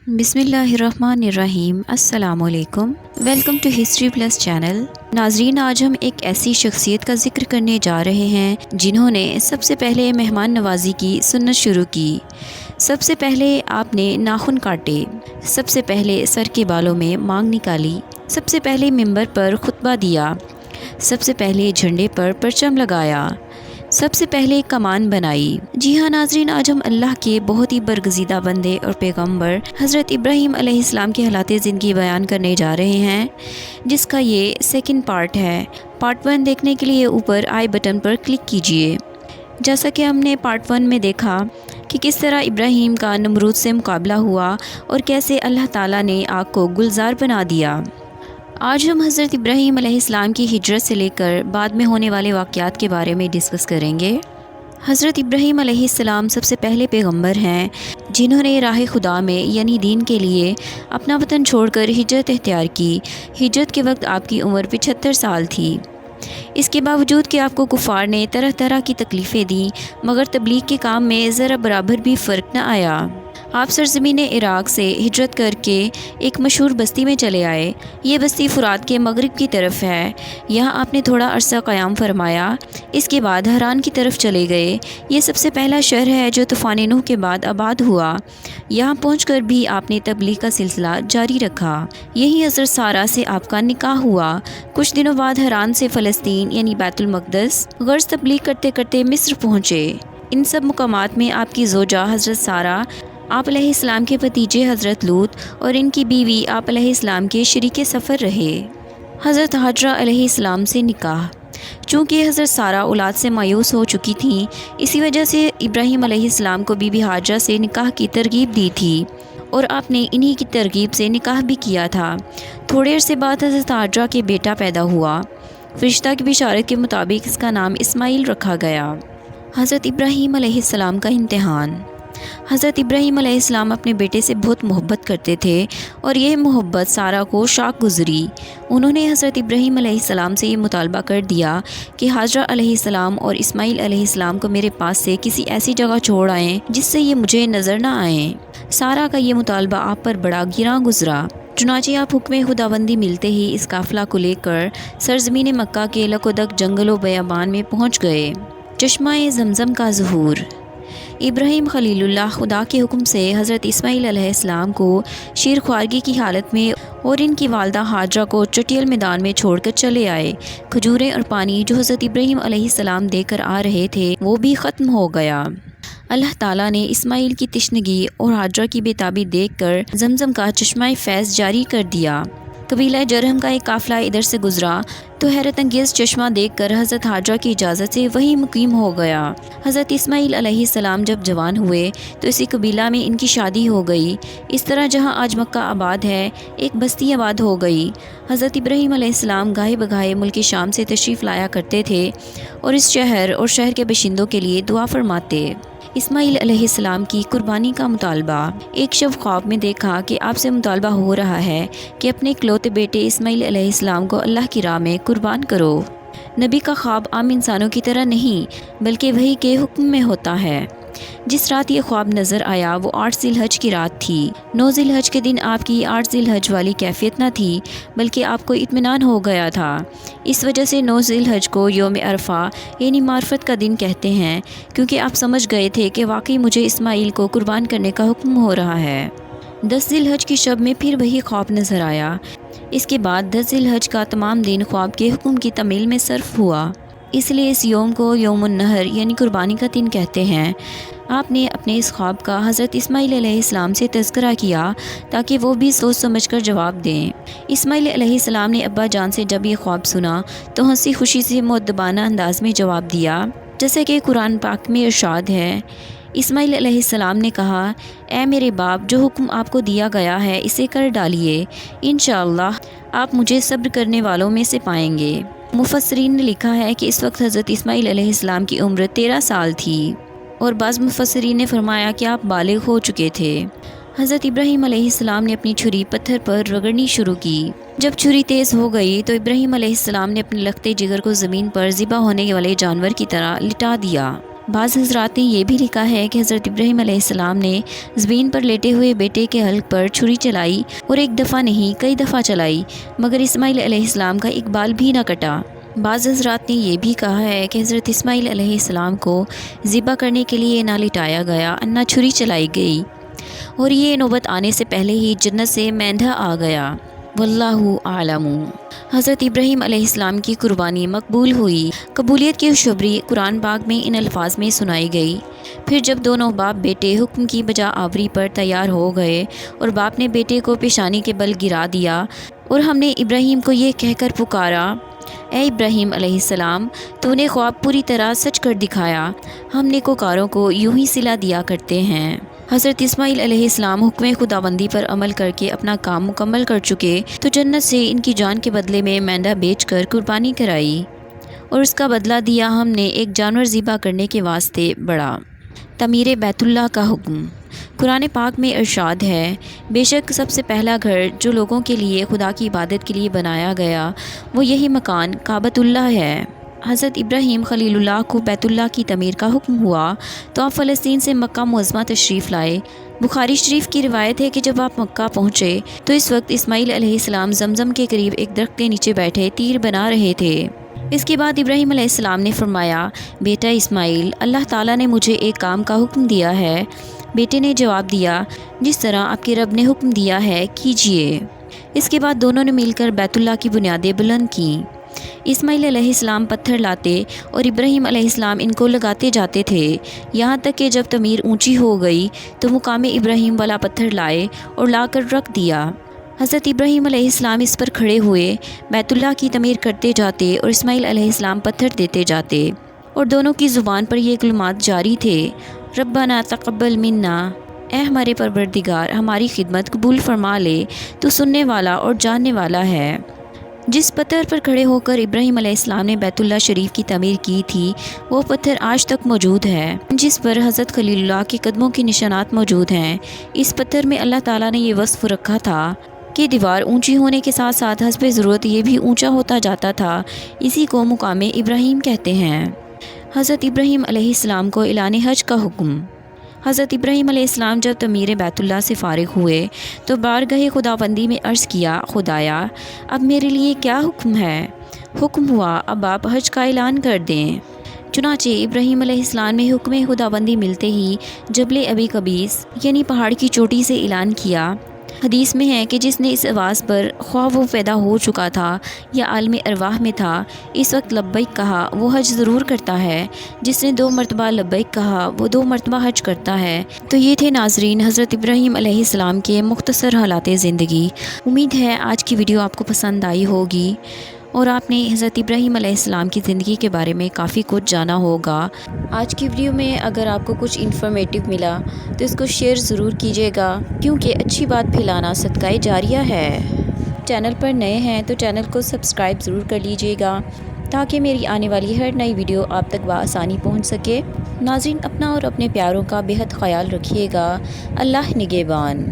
بسم اللہ الرحمن الرحیم۔ السلام علیکم، welcome to history plus channel. ناظرین، آج ہم ایک ایسی شخصیت کا ذکر کرنے جا رہے ہیں جنہوں نے سب سے پہلے مہمان نوازی کی سنت شروع کی، سب سے پہلے آپ نے ناخن کاٹے، سب سے پہلے سر کے بالوں میں مانگ نکالی، سب سے پہلے ممبر پر خطبہ دیا، سب سے پہلے جھنڈے پر پرچم لگایا، سب سے پہلے کمان بنائی۔ جی ہاں ناظرین، آج ہم اللہ کے بہت ہی برگزیدہ بندے اور پیغمبر حضرت ابراہیم علیہ السلام کی حالات زندگی بیان کرنے جا رہے ہیں، جس کا یہ سیکنڈ پارٹ ہے۔ پارٹ 1 دیکھنے کے لیے اوپر آئی بٹن پر کلک کیجئے۔ جیسا کہ ہم نے پارٹ 1 میں دیکھا کہ کس طرح ابراہیم کا نمرود سے مقابلہ ہوا اور کیسے اللہ تعالیٰ نے آگ کو گلزار بنا دیا۔ آج ہم حضرت ابراہیم علیہ السلام کی ہجرت سے لے کر بعد میں ہونے والے واقعات کے بارے میں ڈسکس کریں گے۔ حضرت ابراہیم علیہ السلام سب سے پہلے پیغمبر ہیں جنہوں نے راہ خدا میں یعنی دین کے لیے اپنا وطن چھوڑ کر ہجرت اختیار کی۔ ہجرت کے وقت آپ کی عمر 75 سال تھی۔ اس کے باوجود کہ آپ کو کفار نے طرح طرح کی تکلیفیں دیں، مگر تبلیغ کے کام میں ذرا برابر بھی فرق نہ آیا۔ آپ سرزمین عراق سے ہجرت کر کے ایک مشہور بستی میں چلے آئے۔ یہ بستی فرات کے مغرب کی طرف ہے۔ یہاں آپ نے تھوڑا عرصہ قیام فرمایا، اس کے بعد حران کی طرف چلے گئے۔ یہ سب سے پہلا شہر ہے جو طوفان نوح کے بعد آباد ہوا۔ یہاں پہنچ کر بھی آپ نے تبلیغ کا سلسلہ جاری رکھا۔ یہی حضرت سارہ سے آپ کا نکاح ہوا۔ کچھ دنوں بعد حران سے فلسطین یعنی بیت المقدس غرض تبلیغ کرتے کرتے مصر پہنچے۔ ان سب مقامات میں آپ کی زوجہ حضرت سارہ، آپ علیہ السلام کے بھتیجے حضرت لوط اور ان کی بیوی آپ علیہ السلام کے شریک سفر رہے۔ حضرت حاجرہ علیہ السلام سے نکاح۔ چونکہ حضرت سارہ اولاد سے مایوس ہو چکی تھیں، اسی وجہ سے ابراہیم علیہ السلام کو بی بی حاجرہ سے نکاح کی ترغیب دی تھی اور آپ نے انہی کی ترغیب سے نکاح بھی کیا تھا۔ تھوڑے عرصے بعد حضرت حاجرہ کے بیٹا پیدا ہوا۔ فرشتہ کی بشارت کے مطابق اس کا نام اسماعیل رکھا گیا۔ حضرت ابراہیم علیہ السلام کا امتحان۔ حضرت ابراہیم علیہ السلام اپنے بیٹے سے بہت محبت کرتے تھے اور یہ محبت سارہ کو شاق گزری۔ انہوں نے حضرت ابراہیم علیہ السلام سے یہ مطالبہ کر دیا کہ حاجرہ علیہ السلام اور اسماعیل علیہ السلام کو میرے پاس سے کسی ایسی جگہ چھوڑ آئیں جس سے یہ مجھے نظر نہ آئیں۔ سارہ کا یہ مطالبہ آپ پر بڑا گراں گزرا۔ چنانچہ آپ حکم خداوندی ملتے ہی اس قافلہ کو لے کر سرزمین مکہ کے لکودک جنگل و بیابان میں پہنچ گئے۔ چشمہ زمزم کا ظہور۔ ابراہیم خلیل اللہ خدا کے حکم سے حضرت اسماعیل علیہ السلام کو شیر خوارگی کی حالت میں اور ان کی والدہ حاجرہ کو چٹیل میدان میں چھوڑ کر چلے آئے۔ کھجوریں اور پانی جو حضرت ابراہیم علیہ السلام دے کر آ رہے تھے وہ بھی ختم ہو گیا۔ اللہ تعالیٰ نے اسماعیل کی تشنگی اور حاجرہ کی بے تابی دیکھ کر زمزم کا چشمہ فیض جاری کر دیا۔ قبیلہ جرہم کا ایک قافلہ ادھر سے گزرا تو حیرت انگیز چشمہ دیکھ کر حضرت حاجرہ کی اجازت سے وہی مقیم ہو گیا۔ حضرت اسماعیل علیہ السلام جب جوان ہوئے تو اسی قبیلہ میں ان کی شادی ہو گئی۔ اس طرح جہاں آج مکہ آباد ہے، ایک بستی آباد ہو گئی۔ حضرت ابراہیم علیہ السلام گاہے بگاہے ملک شام سے تشریف لایا کرتے تھے اور اس شہر اور شہر کے باشندوں کے لیے دعا فرماتے۔ اسماعیل علیہ السلام کی قربانی کا مطالبہ۔ ایک شب خواب میں دیکھا کہ آپ سے مطالبہ ہو رہا ہے کہ اپنے اکلوتے بیٹے اسماعیل علیہ السلام کو اللہ کی راہ میں قربان کرو۔ نبی کا خواب عام انسانوں کی طرح نہیں بلکہ وحی کے حکم میں ہوتا ہے۔ جس رات یہ خواب نظر آیا وہ 8 ذی الحج کی رات تھی۔ 9 ذی الحج کے دن آپ کی 8 ذی الحج والی کیفیت نہ تھی بلکہ آپ کو اطمینان ہو گیا تھا۔ اس وجہ سے 9 ذی الحج کو یوم عرفہ یعنی معرفت کا دن کہتے ہیں، کیونکہ آپ سمجھ گئے تھے کہ واقعی مجھے اسماعیل کو قربان کرنے کا حکم ہو رہا ہے۔ 10 ذی الحج کی شب میں پھر وہی خواب نظر آیا۔ اس کے بعد 10 ذی الحج کا تمام دن خواب کے حکم کی تعمیل میں صرف ہوا، اس لیے اس یوم کو یوم النحر یعنی قربانی کا دن کہتے ہیں۔ آپ نے اپنے اس خواب کا حضرت اسماعیل علیہ السلام سے تذکرہ کیا تاکہ وہ بھی سوچ سمجھ کر جواب دیں۔ اسماعیل علیہ السلام نے ابا جان سے جب یہ خواب سنا تو ہنسی خوشی سے مؤدبانہ انداز میں جواب دیا، جیسے کہ قرآن پاک میں ارشاد ہے۔ اسماعیل علیہ السلام نے کہا، اے میرے باپ، جو حکم آپ کو دیا گیا ہے اسے کر ڈالیے، انشاءاللہ آپ مجھے صبر کرنے والوں میں سے پائیں گے۔ مفسرین نے لکھا ہے کہ اس وقت حضرت اسماعیل علیہ السلام کی عمر 13 سال تھی اور بعض مفسرین نے فرمایا کہ آپ بالغ ہو چکے تھے۔ حضرت ابراہیم علیہ السلام نے اپنی چھری پتھر پر رگڑنی شروع کی۔ جب چھری تیز ہو گئی تو ابراہیم علیہ السلام نے اپنے لختے جگر کو زمین پر ذبح ہونے والے جانور کی طرح لٹا دیا۔ بعض حضرات نے یہ بھی لکھا ہے کہ حضرت ابراہیم علیہ السلام نے زمین پر لیٹے ہوئے بیٹے کے حلق پر چھری چلائی اور ایک دفعہ نہیں کئی دفعہ چلائی، مگر اسماعیل علیہ السلام کا ایک بال بھی نہ کٹا۔ بعض حضرات نے یہ بھی کہا ہے کہ حضرت اسماعیل علیہ السلام کو ذبح کرنے کے لیے نہ لٹایا گیا، نہ چھری چلائی گئی، اور یہ نوبت آنے سے پہلے ہی جنت سے مینڈھا آ گیا۔ واللہ اعلم۔ حضرت ابراہیم علیہ السلام کی قربانی مقبول ہوئی۔ قبولیت کی خوشخبری قرآن پاک میں ان الفاظ میں سنائی گئی: پھر جب دونوں باپ بیٹے حکم کی بجا آوری پر تیار ہو گئے اور باپ نے بیٹے کو پیشانی کے بل گرا دیا، اور ہم نے ابراہیم کو یہ کہہ کر پکارا: اے ابراہیم علیہ السلام، تو نے خواب پوری طرح سچ کر دکھایا، ہم نیکوکاروں کو یوں ہی صلہ دیا کرتے ہیں۔ حضرت اسماعیل علیہ السلام حکم خداوندی پر عمل کر کے اپنا کام مکمل کر چکے تو جنت سے ان کی جان کے بدلے میں مینڈھا بیچ کر قربانی کرائی، اور اس کا بدلہ دیا ہم نے ایک جانور ذبح کرنے کے واسطے بڑا۔ تعمیر بیت اللہ کا حکم۔ قرآن پاک میں ارشاد ہے: بے شک سب سے پہلا گھر جو لوگوں کے لیے خدا کی عبادت کے لیے بنایا گیا وہ یہی مکان کعبۃ اللہ ہے۔ حضرت ابراہیم خلیل اللہ کو بیت اللہ کی تعمیر کا حکم ہوا تو آپ فلسطین سے مکہ معظمہ تشریف لائے۔ بخاری شریف کی روایت ہے کہ جب آپ مکہ پہنچے تو اس وقت اسماعیل علیہ السلام زمزم کے قریب ایک درخت کے نیچے بیٹھے تیر بنا رہے تھے۔ اس کے بعد ابراہیم علیہ السلام نے فرمایا: بیٹا اسماعیل، اللہ تعالیٰ نے مجھے ایک کام کا حکم دیا ہے۔ بیٹے نے جواب دیا: جس طرح آپ کے رب نے حکم دیا ہے کیجیے۔ اس کے بعد دونوں نے مل کر بیت اللہ کی بنیادیں بلند کیں۔ اسماعیل علیہ السلام پتھر لاتے اور ابراہیم علیہ السلام ان کو لگاتے جاتے تھے، یہاں تک کہ جب تعمیر اونچی ہو گئی تو مقام ابراہیم والا پتھر لائے اور لا کر رکھ دیا۔ حضرت ابراہیم علیہ السلام اس پر کھڑے ہوئے بیت اللہ کی تعمیر کرتے جاتے اور اسماعیل علیہ السلام پتھر دیتے جاتے، اور دونوں کی زبان پر یہ کلمات جاری تھے: ربنا تقبل منا، اے ہمارے پروردگار ہماری خدمت قبول فرما لے، تو سننے والا اور جاننے والا ہے۔ جس پتھر پر کھڑے ہو کر ابراہیم علیہ السلام نے بیت اللہ شریف کی تعمیر کی تھی وہ پتھر آج تک موجود ہے، جس پر حضرت خلیل اللہ کے قدموں کے نشانات موجود ہیں۔ اس پتھر میں اللہ تعالیٰ نے یہ وصف رکھا تھا کہ دیوار اونچی ہونے کے ساتھ ساتھ حسب ضرورت یہ بھی اونچا ہوتا جاتا تھا، اسی کو مقام ابراہیم کہتے ہیں۔ حضرت ابراہیم علیہ السلام کو اعلان حج کا حکم۔ حضرت ابراہیم علیہ السلام جب تعمیر بیت اللہ سے فارغ ہوئے تو بارگاہ خداوندی میں عرض کیا: خدایا، اب میرے لیے کیا حکم ہے؟ حکم ہوا اب آپ حج کا اعلان کر دیں۔ چنانچہ ابراہیم علیہ السلام نے حکم خداوندی ملتے ہی جبل ابی قبیس یعنی پہاڑ کی چوٹی سے اعلان کیا۔ حدیث میں ہے کہ جس نے اس آواز پر خواہ وہ پیدا ہو چکا تھا یا عالم ارواح میں تھا اس وقت لبیک کہا وہ حج ضرور کرتا ہے، جس نے 2 مرتبہ لبیک کہا وہ 2 مرتبہ حج کرتا ہے۔ تو یہ تھے ناظرین حضرت ابراہیم علیہ السلام کے مختصر حالات زندگی۔ امید ہے آج کی ویڈیو آپ کو پسند آئی ہوگی اور آپ نے حضرت ابراہیم علیہ السلام کی زندگی کے بارے میں کافی کچھ جانا ہوگا۔ آج کی ویڈیو میں اگر آپ کو کچھ انفارمیٹیو ملا تو اس کو شیئر ضرور کیجیے گا، کیونکہ اچھی بات پھیلانا صدقہ جاریہ ہے۔ چینل پر نئے ہیں تو چینل کو سبسکرائب ضرور کر لیجیے گا تاکہ میری آنے والی ہر نئی ویڈیو آپ تک بآسانی پہنچ سکے۔ ناظرین، اپنا اور اپنے پیاروں کا بے حد خیال رکھیے گا۔ اللہ نگہبان۔